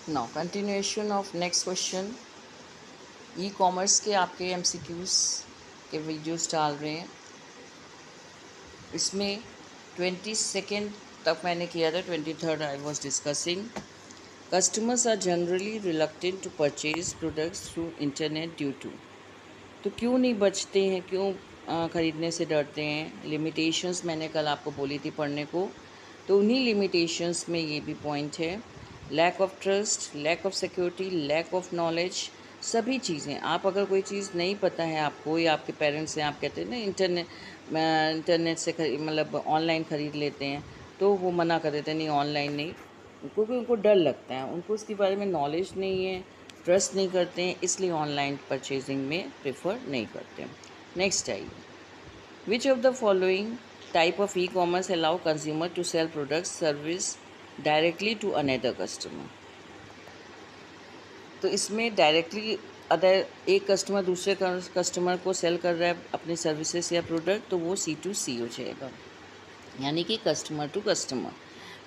Now continuation of next question. E commerce के आपके MCQs के वीडियोस डाल रहे हैं। इसमें 22 तक मैंने किया था, 23 I was discussing customers are generally reluctant to purchase products through internet due to. तो क्यों नहीं बचते हैं, क्यों ख़रीदने से डरते हैं? लिमिटेशंस मैंने कल आपको बोली थी पढ़ने को, तो उन्हीं लिमिटेशंस में ये भी पॉइंट है। Lack of trust, lack of security, lack of knowledge, सभी चीज़ें। आप अगर कोई चीज़ नहीं पता है आपको, या आपके पेरेंट्स हैं, आप कहते हैं ना इंटरनेट से मतलब ऑनलाइन ख़रीद लेते हैं, तो वो मना कर देते हैं नहीं ऑनलाइन नहीं, क्योंकि उनको डर लगता है, उनको उसके बारे में नॉलेज नहीं है, ट्रस्ट नहीं करते हैं, इसलिए ऑनलाइन परचेजिंग में प्रेफर नहीं करते। नेक्स्ट आइए, which of the following type of e commerce allow consumer to sell products service directly to another customer. तो इसमें डायरेक्टली अदर एक कस्टमर दूसरे कस्टमर को सेल कर रहा है अपनी सर्विसेज या प्रोडक्ट, तो वो C2C हो जाएगा, यानी कि customer to customer.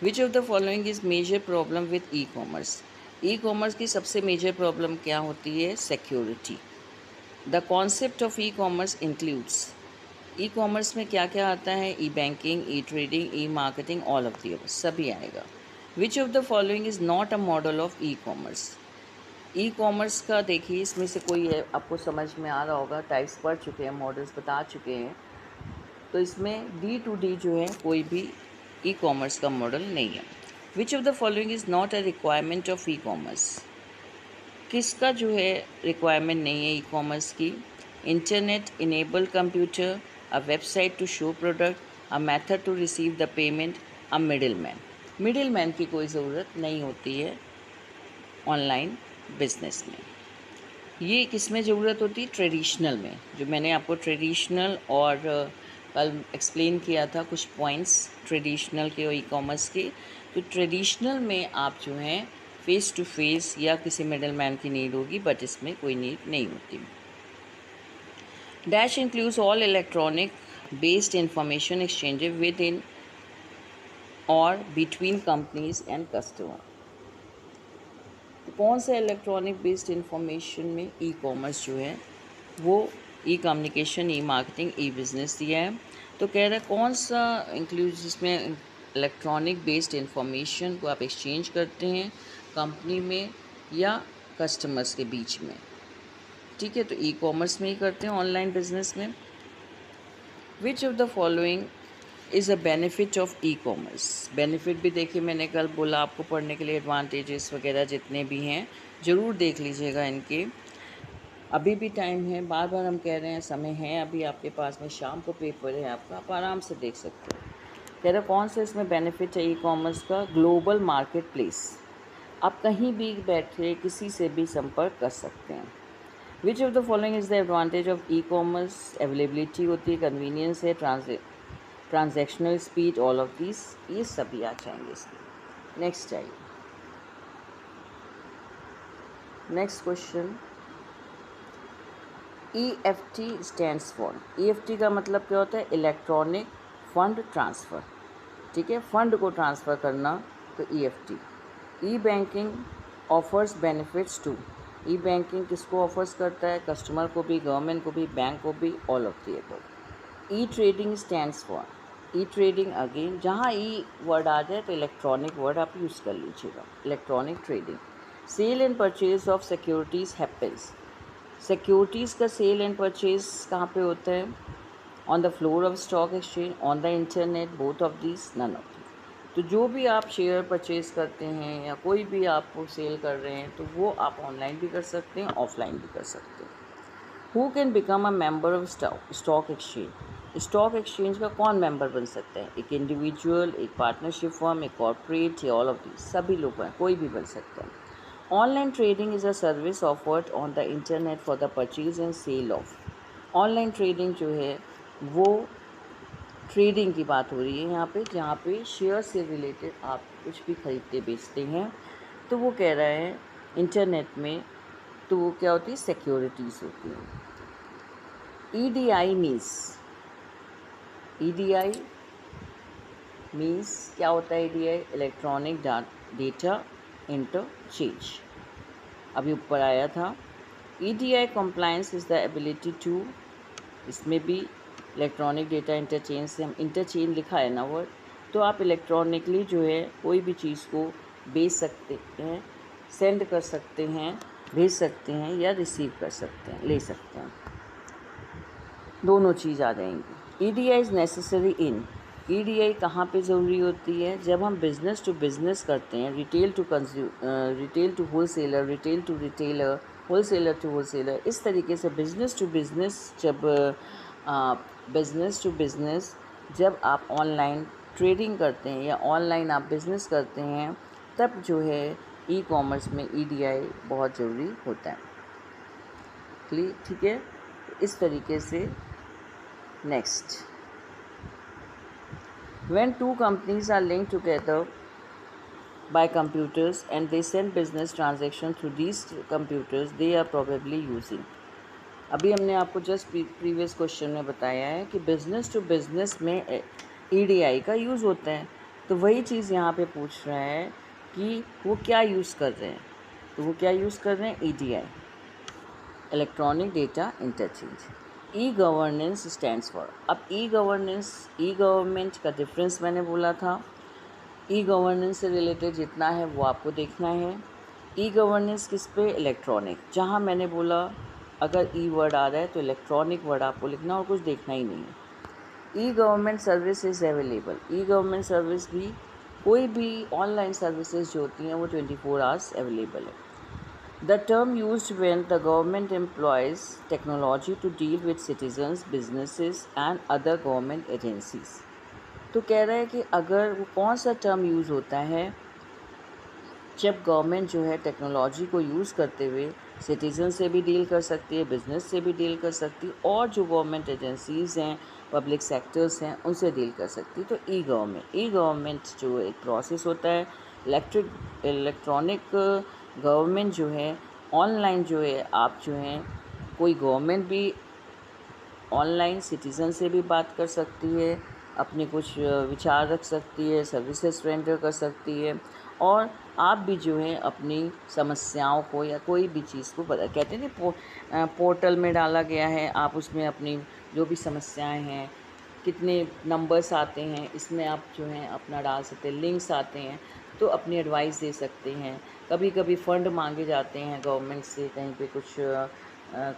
Which of the following is major problem with e commerce. E commerce की सबसे मेजर प्रॉब्लम क्या होती है? Security. The concept of e commerce includes, e commerce में क्या क्या आता है? E banking, e trading, e marketing, all of the सभी आएगा। Which of the following is not a model of e commerce. E commerce का देखिए, इसमें से कोई है आपको समझ में आ रहा होगा, टाइप्स पढ़ चुके हैं, मॉडल्स बता चुके हैं, तो इसमें D2D जो है कोई भी ई कॉमर्स का मॉडल नहीं है। Which of the following is not a requirement of e commerce. किसका जो है रिक्वायरमेंट नहीं है ई कॉमर्स की? Internet enable computer, a website to show product, a method to receive the payment, a middle man. Middle man की कोई ज़रूरत नहीं होती है ऑनलाइन बिजनेस में। ये किस में ज़रूरत होती है? ट्रेडिशनल में, जो मैंने आपको ट्रेडिशनल और कल एक्सप्लेन किया था कुछ पॉइंट्स ट्रेडिशनल के और ई कॉमर्स के। तो ट्रेडिशनल में आप जो हैं फ़ेस टू फेस या किसी मिडल मैन की नीड होगी, बट इसमें कोई नीड नहीं होती। Dash includes all electronic based information exchange with in और बिटवीन कंपनीज एंड कस्टमर। तो कौन सा इलेक्ट्रॉनिक बेस्ड इंफॉर्मेशन में ई कॉमर्स जो है वो ई कम्युनिकेशन, ई मार्केटिंग, ई बिज़नेस दिया है। तो कह रहा है कौन सा इंक्लूड जिसमें इलेक्ट्रॉनिक बेस्ड इंफॉर्मेशन को आप एक्सचेंज करते हैं कंपनी में या कस्टमर्स के बीच में। ठीक है, तो ई कॉमर्स में ही करते हैं, ऑनलाइन बिजनेस में। विच of the following is a benefit of e commerce. Benefit भी देखिए, मैंने कल बोला आपको पढ़ने के लिए एडवांटेजेस वगैरह जितने भी हैं ज़रूर देख लीजिएगा इनके। अभी भी टाइम है, बार बार हम कह रहे हैं समय है अभी आपके पास में, शाम को पेपर है आपका, आप आराम से देख सकते हो। कह रहे कौन सा इसमें बेनिफिट है ई कॉमर्स का? ग्लोबल मार्केट प्लेस, आप कहीं भी बैठे किसी से भी संपर्क कर सकते हैं। Which of the following is the advantage of e commerce? Availability होती है, कन्वीनियंस है, transactional speed, all of this, ये सभी आ जाएंगे इसमें। नेक्स्ट आइए, next question. EFT stands for, EFT का मतलब क्या होता है? Electronic fund transfer. ठीक है, फंड को ट्रांसफ़र करना, तो EFT। E banking offers benefits to, e banking किसको ऑफर्स करता है? कस्टमर को भी, गवर्नमेंट को भी, बैंक को भी, all of the above. E trading stands for, e trading again जहाँ ई वर्ड आ जाए तो इलेक्ट्रॉनिक वर्ड आप यूज़ कर लीजिएगा, electronic trading. Sale and purchase of securities happens, securities का सेल एंड परचेज कहाँ पे होता है? On the floor of stock exchange, on the internet, both of this, none of this. तो जो भी आप शेयर परचेज करते हैं या कोई भी आप सेल कर रहे हैं, तो वो आप ऑनलाइन भी कर सकते हैं, ऑफलाइन भी कर सकते हैं। Who can become a member of stock exchange, stock exchange का कौन मेंबर बन सकता है? एक इंडिविजुअल, एक पार्टनरशिप फर्म, एक कॉर्पोरेट, या ऑल ऑफ दिस, सभी लोग हैं, कोई भी बन सकता है। Online trading is a service offered on the internet for the purchase and sale of. Online trading जो है वो ट्रेडिंग की बात हो रही है यहाँ पे, जहाँ पे शेयर से रिलेटेड आप कुछ भी खरीदते बेचते हैं। तो वो कह रहा है इंटरनेट में, तो वो क्या होती है? सिक्योरिटीज़ होती हैं। EDI मीन्स, EDI मीन्स क्या होता है? EDI electronic data interchange. अभी ऊपर आया था EDI compliance is the ability to, इसमें भी इलेक्ट्रॉनिक डेटा इंटरचेंज से हम इंटरचेंज लिखा है ना वर्ड, तो आप इलेक्ट्रॉनिकली जो है कोई भी चीज़ को भेज सकते हैं, सेंड कर सकते हैं, भेज सकते हैं या रिसीव कर सकते हैं, ले सकते हैं, दोनों चीज़ आ जाएंगी। EDI is necessary in, EDI कहाँ पे ज़रूरी होती है? जब हम बिज़नेस टू बिज़नेस करते हैं, retail to wholesaler, retail to retailer, wholesaler to wholesaler, इस तरीके से बिज़नेस टू बिज़नेस, जब बिज़नेस टू बिज़नेस जब आप ऑनलाइन ट्रेडिंग करते हैं या ऑनलाइन आप बिज़नेस करते हैं, तब जो है ई कॉमर्स में EDI बहुत ज़रूरी होता है। ठीक है, इस तरीके से। Next, when two companies are linked together by computers and they send business transaction through these computers, they are probably using, अभी हमने आपको जस्ट प्रीवियस क्वेश्चन में बताया है कि बिज़नेस टू बिज़नेस में EDI का यूज़ होता है, तो वही चीज़ यहाँ पे पूछ रहा है कि वो क्या यूज़ कर रहे हैं, तो वो क्या यूज़ कर रहे हैं? EDI, electronic data interchange. E governance stands for, अब ई गवर्नमेंट का डिफरेंस मैंने बोला था। ई गवर्नेंस से रिलेटेड जितना है वो आपको देखना है। ई गवर्नेंस किस पे? इलेक्ट्रॉनिक, जहाँ मैंने बोला अगर ई वर्ड आ रहा है तो इलेक्ट्रॉनिक वर्ड आपको लिखना और कुछ देखना ही नहीं है। E government service is available, e government service भी, कोई भी ऑनलाइन सर्विसेज जो होती हैं वो 24 आवर्स अवेलेबल है। The term used when the government employs technology to deal with citizens, businesses and other government agencies. तो कह रहा है कि अगर वो कौन सा टर्म यूज़ होता है जब गवर्नमेंट जो है टेक्नोलॉजी को यूज़ करते हुए सिटीज़न से भी डील कर सकती है, बिज़नेस से भी डील कर सकती है, और जो गवर्नमेंट एजेंसीज़ हैं, पब्लिक सेक्टर्स हैं, उनसे डील कर सकती है। तो ई गवर्नमेंट जो एक प्रोसेस होता है, इलेक्ट्रॉनिक गवर्नमेंट जो है, ऑनलाइन जो है, आप जो हैं कोई गवर्नमेंट भी ऑनलाइन सिटीज़न से भी बात कर सकती है, अपने कुछ विचार रख सकती है, सर्विसेज रेंडर कर सकती है, और आप भी जो है अपनी समस्याओं को या कोई भी चीज़ को कहते हैं ना पोर्टल में डाला गया है, आप उसमें अपनी जो भी समस्याएं हैं, कितने नंबर्स आते हैं, इसमें आप जो हैं अपना डाल सकते हैं, लिंक्स आते हैं, तो अपनी एडवाइस दे सकते हैं। कभी कभी फ़ंड मांगे जाते हैं गवर्नमेंट से, कहीं पे कुछ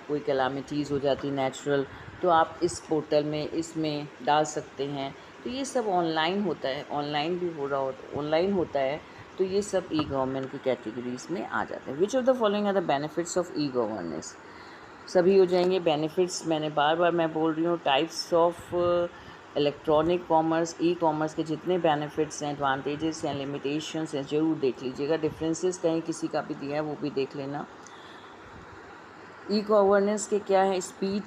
कोई कैलामिटीज़ हो जाती नेचुरल, तो आप इस पोर्टल में इसमें डाल सकते हैं। तो ये सब ऑनलाइन होता है, ऑनलाइन भी हो रहा ऑनलाइन होता है, तो ये सब ई गवर्नमेंट की कैटेगरीज में आ जाते हैं। Which of the following are the benefits of e governance? सभी हो जाएंगे बेनिफिट्स, मैंने बार मैं बोल रही हूँ। Types of electronic commerce, e commerce के जितने बेनिफिट्स हैं, एडवांटेजेस हैं, लिमिटेशंस हैं, ज़रूर देख लीजिएगा। डिफरेंसेस कहीं किसी का भी दिया है वो भी देख लेना। ई गवर्नेंस के क्या है? Speed,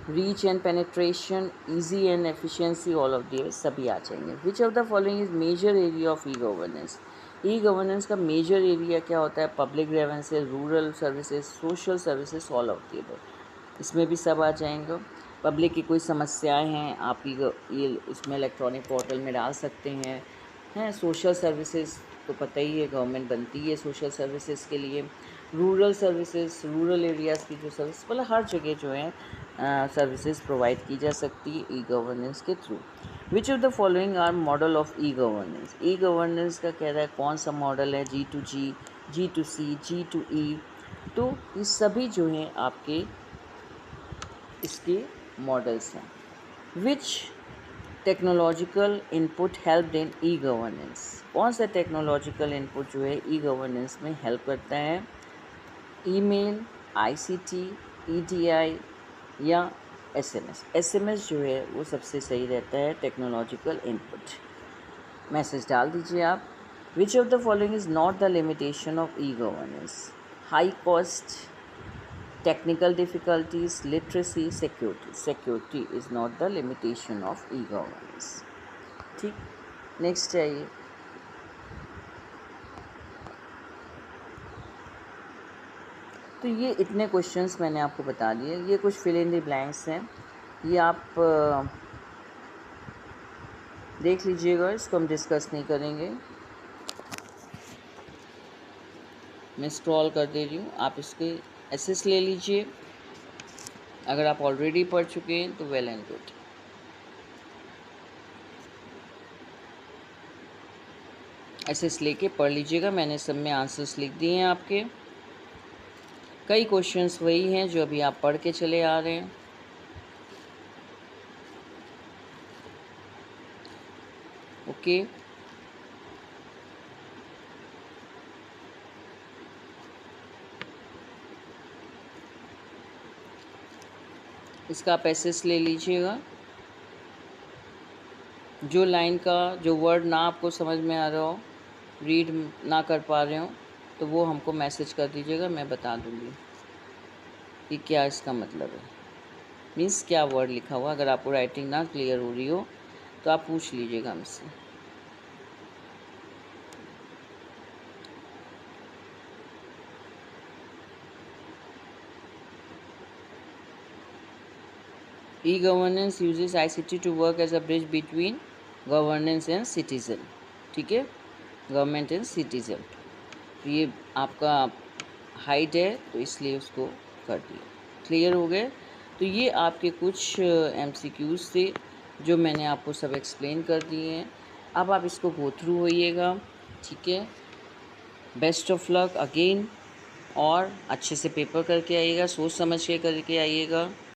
reach and penetration, easy and efficiency, all of the सभी आ जाएंगे। Which of the following is major area of e governance? E governance का मेजर एरिया क्या होता है? Public grievances, rural services, social services, all of the इसमें भी सब आ जाएंगे। पब्लिक की कोई समस्याएं हैं, आप ये इसमें इलेक्ट्रॉनिक पोर्टल में डाल सकते हैं। सोशल सर्विसेज तो पता ही है, गवर्नमेंट बनती है सोशल सर्विसेज के लिए। रूरल सर्विसेज, रूरल एरियाज़ की जो सर्विस, मतलब हर जगह जो है सर्विसेज प्रोवाइड की जा सकती है ई गवर्नेंस के थ्रू। Which of the following are model of e governance? E governance का कह रहा है कौन सा मॉडल है? G2G, G2C, G2E, तो ये सभी जो हैं आपके इसके मॉडल्स हैं। Which technological input help in e governance? कौन सा टेक्नोलॉजिकल इनपुट जो है ई गवर्नेंस में हेल्प करता है? ईमेल, ICT, EDI या SMS जो है वो सबसे सही रहता है टेक्नोलॉजिकल इनपुट। मैसेज डाल दीजिए आप। विच of the following is not the limitation of e governance? High cost, technical difficulties, literacy, security is not the limitation of e-governance। ठीक, नेक्स्ट है ये। तो ये इतने क्वेश्चंस मैंने आपको बता दिए, ये कुछ फिल इन द ब्लैंक्स हैं, ये आप देख लीजिएगा, इसको हम डिस्कस नहीं करेंगे। मैं स्क्रॉल कर दे रही हूँ, आप इसके एसेस ले लीजिए। अगर आप ऑलरेडी पढ़ चुके हैं तो वेल एंड गुड। एसेस लेके पढ़ लीजिएगा, मैंने सब में आंसर्स लिख दिए हैं आपके। कई क्वेश्चंस वही हैं जो अभी आप पढ़ के चले आ रहे हैं। ओके, इसका आप एसेस ले लीजिएगा। जो लाइन का जो वर्ड ना आपको समझ में आ रहा हो, रीड ना कर पा रहे हो, तो वो हमको मैसेज कर दीजिएगा, मैं बता दूँगी कि क्या इसका मतलब है, मीन्स क्या वर्ड लिखा हुआ। अगर आपको राइटिंग ना क्लियर हो रही हो तो आप पूछ लीजिएगा हमसे। E governance uses ICT to work as a bridge between governance and citizen. ठीक है, गवर्नमेंट एंड सिटीज़न। तो ये आपका हाइड है तो इसलिए उसको कर दिया। क्लियर हो गए? तो ये आपके कुछ MCQs थे जो मैंने आपको सब एक्सप्लेन कर दिए हैं। अब आप इसको गो थ्रू होइएगा। ठीक है, बेस्ट ऑफ लक अगेन, और अच्छे से पेपर करके आइएगा, सोच समझ के करके आइएगा।